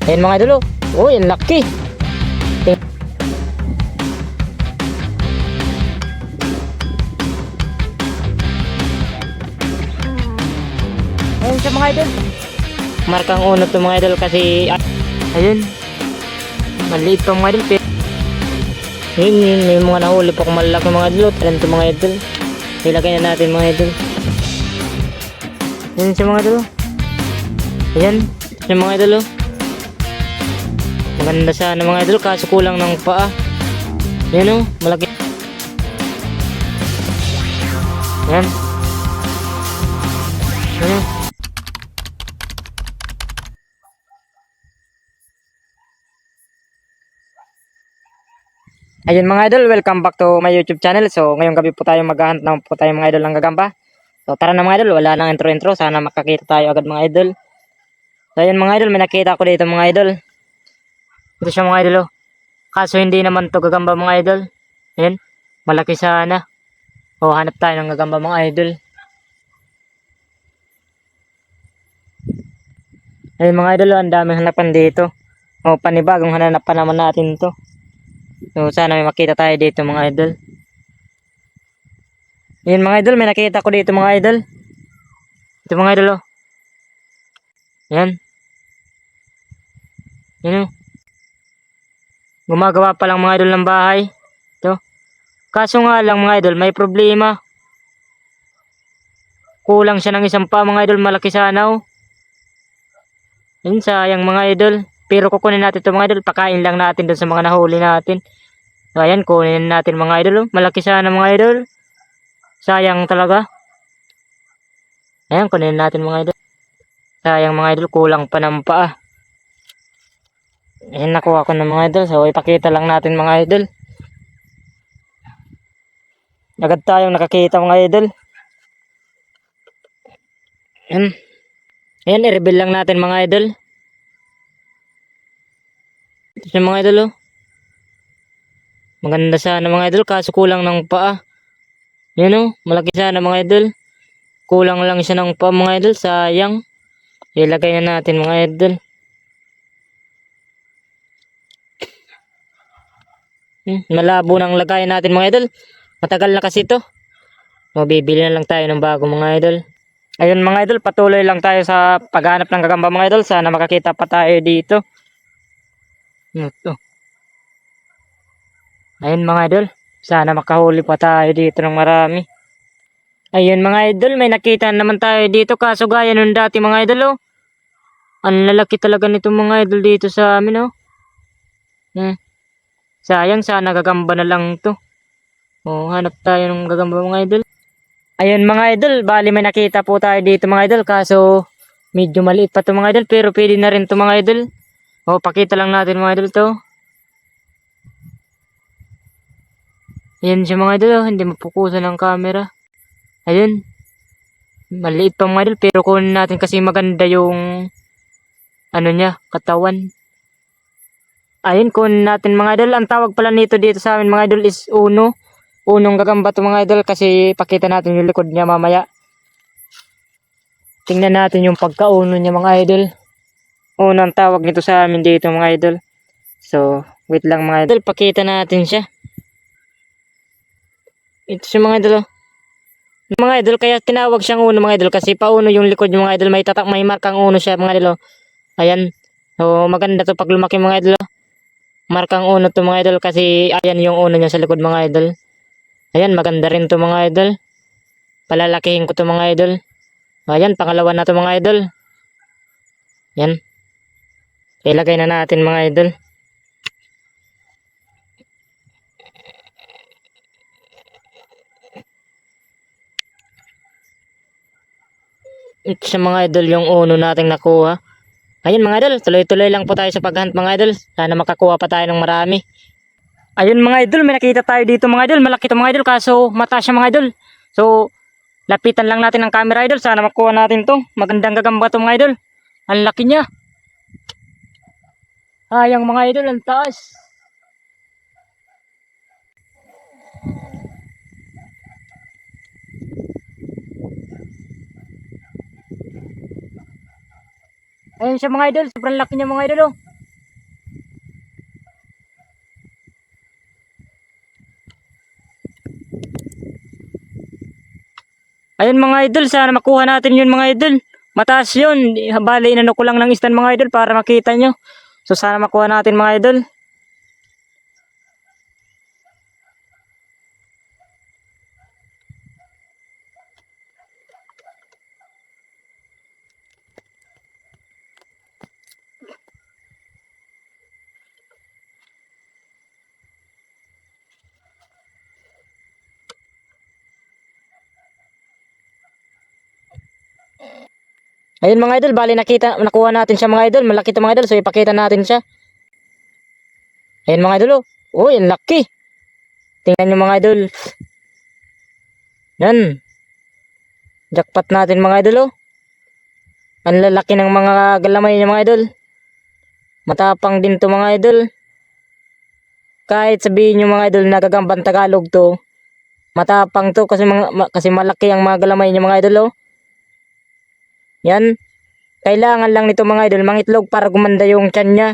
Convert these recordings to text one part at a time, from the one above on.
Ayan mga idol, oh. Oh, yan laki. Ayan siya mga idol. Markang uno to mga idol kasi ayun. Maliit pa mga idol. Yun, may mga nahuli pa kung malaki mga idol. Ayan to mga idol. Ilagay na natin mga idol. Ayan siya mga idol. Ayan siya mga idol. Maganda sana mga idol kaso kulang ng paa. Ayan malaki. Ayan. Ayan. Ayun mga idol, welcome back to my YouTube channel. So ngayong gabi po tayo maghahunt ng po tayo mga idol ng gagamba. So tara na mga idol, wala nang intro. Sana makakita tayo agad mga idol. So ayun mga idol, may nakita ko dito mga idol. Ito siya mga idol oh. Kaso hindi naman to gagamba mga idol. Ayun, malaki sana. O hanap tayo ng gagamba mga idol. Ayun mga idol, ang daming hanapan dito. O panibagong hanap pa naman natin to. So sana may makita tayo dito mga idol. Ayun mga idol, may nakita ko dito mga idol. Ito mga idol oh. Yan. Yan oh. Gumagawa pa lang mga idol ng bahay. Ito. Kaso nga lang mga idol, may problema. Kulang siya ng isang pa mga idol, malaki sana oh. Yan sayang mga idol. Pero kukunin natin ito mga idol, pakain lang natin doon sa mga nahuli natin. So ayan, kunin natin mga idol oh. Malaki sana mga idol. Sayang talaga. Ayan, kunin natin mga idol. Sayang mga idol, kulang pa ng paa. Ayan, nakuha ko ng mga idol. So ipakita lang natin mga idol. Agad tayong nakakita mga idol. Ayan. Ayan, i-reveal lang natin mga idol. Ito siya mga idol oh. Maganda sana mga idol, kaso kulang ng paa. Yan oh, malaki sana mga idol. Kulang lang siya ng paa mga idol, sayang. Ilagay na natin mga idol. Malabo nang lagayan natin mga idol. Matagal na kasi ito. O, bibili na lang tayo ng bago mga idol. Ayun mga idol, patuloy lang tayo sa paghanap ng gagamba mga idol. Sana makakita pa tayo dito. Ito. Ayun mga idol, sana makahuli pa tayo dito ng marami. Ayun mga idol, may nakita naman tayo dito. Kaso gaya nung dati mga idol oh. Ang lalaki talaga nito mga idol dito sa amin oh. Sayang, sana gagamba na lang to. Oh, hanap tayo ng gagamba mga idol. Ayun mga idol, bali may nakita po tayo dito mga idol. Kaso medyo maliit pa to mga idol, pero pwede na rin to mga idol. Oh, pakita lang natin mga idol to. Ayan siya mga idol oh, hindi mapukusan ng camera. Ayun. Maliit pa mga idol, pero kunin natin kasi maganda yung ano niya, katawan. Ayun, kunin natin mga idol. Ang tawag pala nito dito sa amin mga idol is uno. Unong gagamba to mga idol kasi pakita natin yung likod niya mamaya. Tingnan natin yung pagkauno niya mga idol. Unang tawag nito sa amin dito mga idol. So, wait lang mga idol, pakita natin siya. Ito siya mga idol oh. Mga idol, kaya tinawag siyang uno mga idol kasi pauno yung likod yung mga idol, may tatak, may markang uno siya mga idol oh. Ayan. So maganda to pag lumaki mga idol oh. Markang uno to mga idol kasi ayan yung uno niya sa likod mga idol. Ayan, maganda rin to mga idol. Palalakihin ko to mga idol. Ayan, pangalawa na to mga idol. Ayan. Ilagay na natin mga idol. Ito sa mga idol yung uno nating nakuha. Ayun mga idol, tuloy-tuloy lang po tayo sa paghunt mga idol. Sana makakuha pa tayo ng marami. Ayun mga idol, may nakita tayo dito mga idol. Malaki to mga idol kaso mataas siya mga idol. So, lapitan lang natin ng camera idol. Sana makuha natin to. Magandang gagamba to mga idol. Ang laki niya. Ayang mga idol, ang taas. Ayun siya mga idol, sobrang laki niya mga idol oh. Ayun mga idol, sana makuha natin yun mga idol. Mataas yun. Bali, inano ko lang ng stand mga idol para makita nyo. So sana makuha natin mga idol. Ayun mga idol, bali nakuha natin siya mga idol. Malaki to mga idol, so ipakita natin siya. Ayun mga idol, oh. Uy, ang laki. Tingnan nyo mga idol. Yan. Jackpot natin mga idol, oh. Ang lalaki ng mga galamay niya mga idol. Matapang din to mga idol. Kahit sabihin nyo mga idol na gagambang Tagalog to, matapang to kasi malaki ang mga galamay niya mga idol, oh. Yan. Kailangan lang nito mga idol mangitlog para gumanda yung tiyan niya.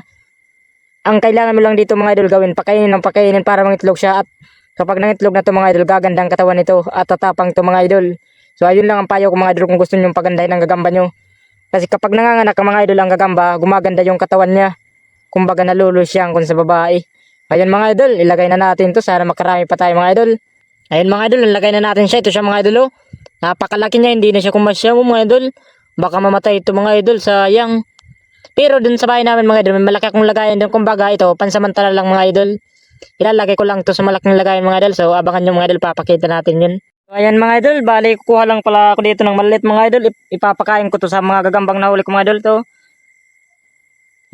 Ang kailangan mo lang dito mga idol gawin, pakainin para mangitlog siya, at kapag nangitlog na to mga idol, gaganda ang katawan nito at tatapang to mga idol. So ayun lang ang payo ko mga idol kung gusto niyo pagandahin ang gagamba nyo. Kasi kapag nanganganak ang mga idol ang gagamba, gumaganda yung katawan niya. Kumbaga nalulos siyang kung sa babae. Ayun mga idol, ilagay na natin to, sana makarami pa tayo mga idol. Ayun mga idol, ilagay na natin siya. Ito siya mga idol, oh. Napakalaki niya, hindi na siya kumasya mo mga idol. Baka mamatay ito mga idol, sayang. Pero dun sa bahay namin mga idol, may malaki akong lagayan dun. Kumbaga ito, pansamantala lang mga idol. Ilalagay ko lang to sa malaking lagayan mga idol. So abangan nyo mga idol, papakita natin yun. So, ayan mga idol, bali kukuha lang pala ako dito ng maliit mga idol. Ipapakain ko to sa mga gagambang nahuli ko mga idol to.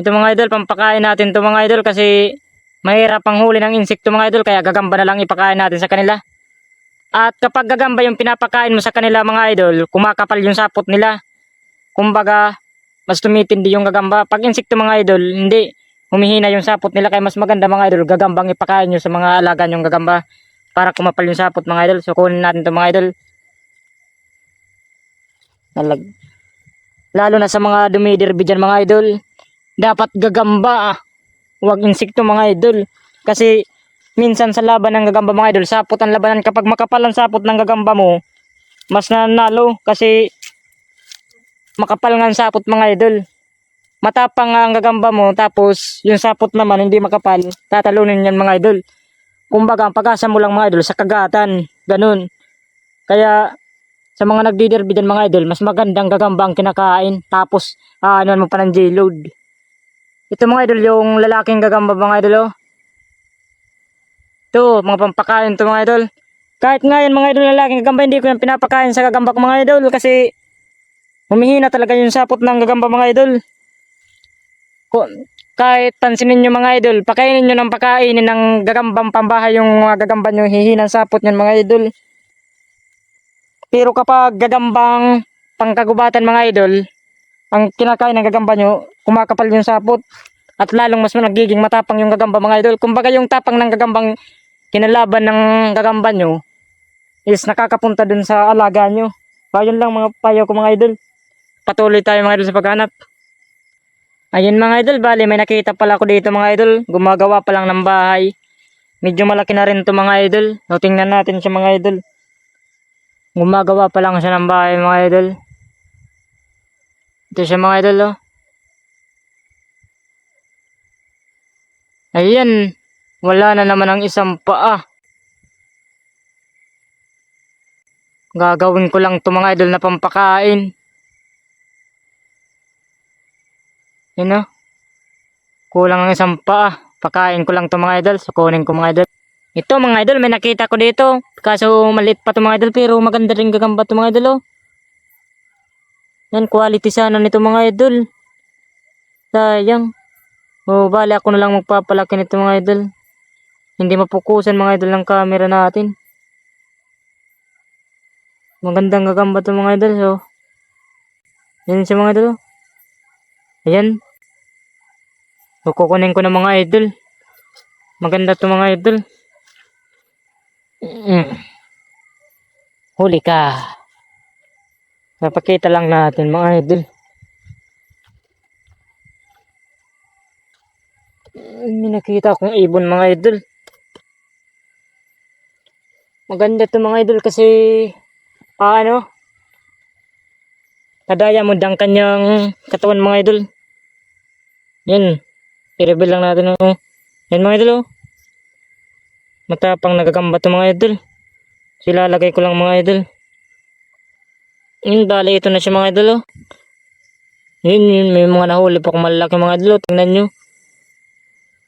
Ito mga idol, pampakain natin to mga idol kasi mahirap ang huli ng insekto mga idol. Kaya gagamba na lang ipakain natin sa kanila. At kapag gagamba yung pinapakain mo sa kanila mga idol, kumakapal yung sapot nila. Kumbaga, mas tumitindi yung gagamba. Pag insekto mga idol, hindi humihina yung sapot nila. Kaya mas maganda mga idol, gagambang ipakain nyo sa mga alaga nyong gagamba para kumapal yung sapot mga idol. So kunin natin to mga idol. Lalo na sa mga dumidirbi dyan mga idol, dapat gagamba, huwag insekto mga idol. Kasi minsan sa laban ng gagamba mga idol, sapot ang labanan. Kapag makapal ang sapot ng gagamba mo, mas nanalo kasi makapal nga ang sapot mga idol. Matapang nga ang gagamba mo, tapos yung sapot naman hindi makapal, tatalunin yan mga idol. Kumbaga ang pag-asa mo lang mga idol sa kagatan, ganun. Kaya sa mga nagdiderby din mga idol, mas magandang gagamba ang kinakain, tapos ano mo pa ng J-load. Ito mga idol, yung lalaking gagamba mga idol, oh. Ito, mga pampakain to mga idol. Kahit nga yan mga idol, lalaking gagamba, hindi ko yan pinapakain sa gagamba ko mga idol kasi humihina talaga yung sapot ng gagamba mga idol. Kahit pansinin nyo mga idol, pakainin nyo ng pakainin ng gagambang pambahay yung mga gagamba nyo, hihinang sapot nyan mga idol. Pero kapag gagambang pangkagubatan mga idol, ang kinakain ng gagamba nyo, kumakapal yung sapot. At lalong mas nagiging matapang yung gagamba mga idol. Kumbaga yung tapang ng gagambang kinalaban ng gagamba nyo is nakakapunta dun sa alaga nyo. Ayun lang mga payo ko mga idol. Patuloy tayo mga idol sa paghanap. Ayun mga idol, bali may nakita pala ako dito mga idol. Gumagawa pa lang ng bahay. Medyo malaki na rin to mga idol. So tingnan natin siya mga idol. Gumagawa pa lang siya ng bahay mga idol. Ito siya mga idol, oh. Ayan, wala na naman ang isang paa. Gagawin ko lang to mga idol na pampakain. Yun, oh. Kulang ang isang paa. Pakain ko lang to mga idol. So kunin ko mga idol. Ito mga idol, may nakita ko dito. Kaso maliit pa to mga idol, pero maganda rin gagamba to mga idol, oh. Yan, quality sana nito mga idol. Sayang. O bali ako na lang magpapalaki nito mga idol. Hindi mapukusan mga idol ng camera natin. Magandang gagamba to mga idol. So yan siya mga idol, oh. Ayan. So kukunin ko na mga idol. Maganda to mga idol. Huli ka. Napakita lang natin mga idol. May nakita akong ibon mga idol. Maganda to mga idol kasi ano, ka-diamond ang kanyang katawan mga idol. Yan. I-reveal lang natin. Oh. Yan mga idol. Oh. Matapang nagagamba to mga idol. Silalagay ko lang mga idol. Yun, bali ito na siya mga idol. Oh. Yun, may mga nahuli pa kung malalaki mga idol. Oh. Tingnan nyo.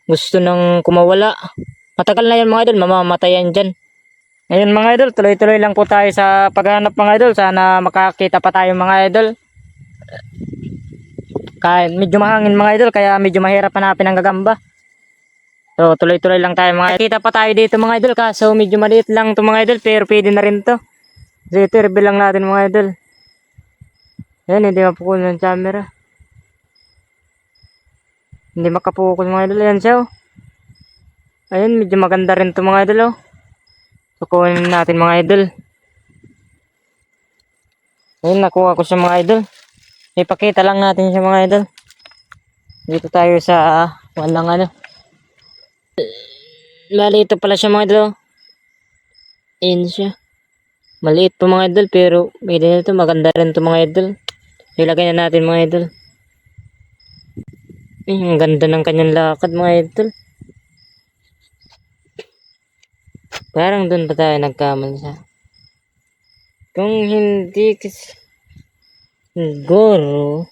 Gusto nang kumawala. Matagal na yan mga idol. Mamamatay yan dyan. Ayun mga idol, tuloy-tuloy lang po tayo sa paghanap mga idol. Sana makakita pa tayo mga idol. Kahit medyo mahangin mga idol, kaya medyo mahirap hanapin ang gagamba. So tuloy-tuloy lang tayo mga idol. Kita pa tayo dito mga idol, kaso medyo maliit lang to mga idol, pero pwede na rin to. So ito, reveal lang natin mga idol. Yan, hindi mapukul ng camera. Hindi makapukul mga idol, yan siya oh. Ayun, medyo maganda rin to mga idol oh. So kunin natin mga idol. Ayun, nakuha ko siya mga idol. Ipakita lang natin siya mga idol. Dito tayo sa walang ano. Maliit pala siya mga idol. Oh. Ayun siya. Maliit po mga idol pero pwede na ito. Maganda rin ito mga idol. Ilagay na natin mga idol. Ay, ang ganda ng kanyang lakad mga idol. Parang doon pa tayo nagkamali sa. Kung hindi kasi siguro.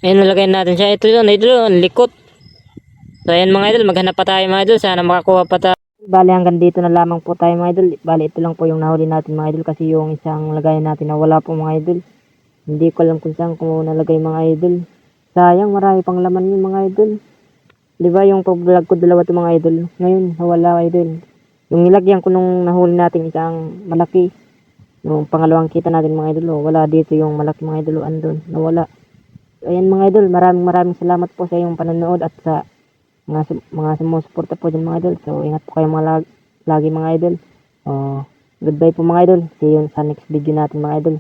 Ayun, nalagay natin siya. Ito yun, ang likot. So ayan mga idol, maghanap pa tayo mga idol. Sana makakuha pa tayo. Bali hanggang dito na lamang po tayo mga idol. Bali ito lang po yung nahuli natin mga idol. Kasi yung isang lagayan natin na wala po mga idol. Hindi ko alam kung saan ko nalagay mga idol. Sayang, marami pang laman yung mga idol. Diba yung pag-vlog ko dalawa to mga idol. Ngayon, nawala idol. Yung nilagyan ko nung nahuli natin isang malaki. Yung pangalawang kita natin mga idol. Oh, wala dito yung malaki mga idol. Andun, nawala. So, ayan mga idol, maraming salamat po sa iyong panonood at sa mga sumusuporta po dyan mga idol. So ingat po kayo mga lagi mga idol. Goodbye po mga idol. See you sa next video natin mga idol.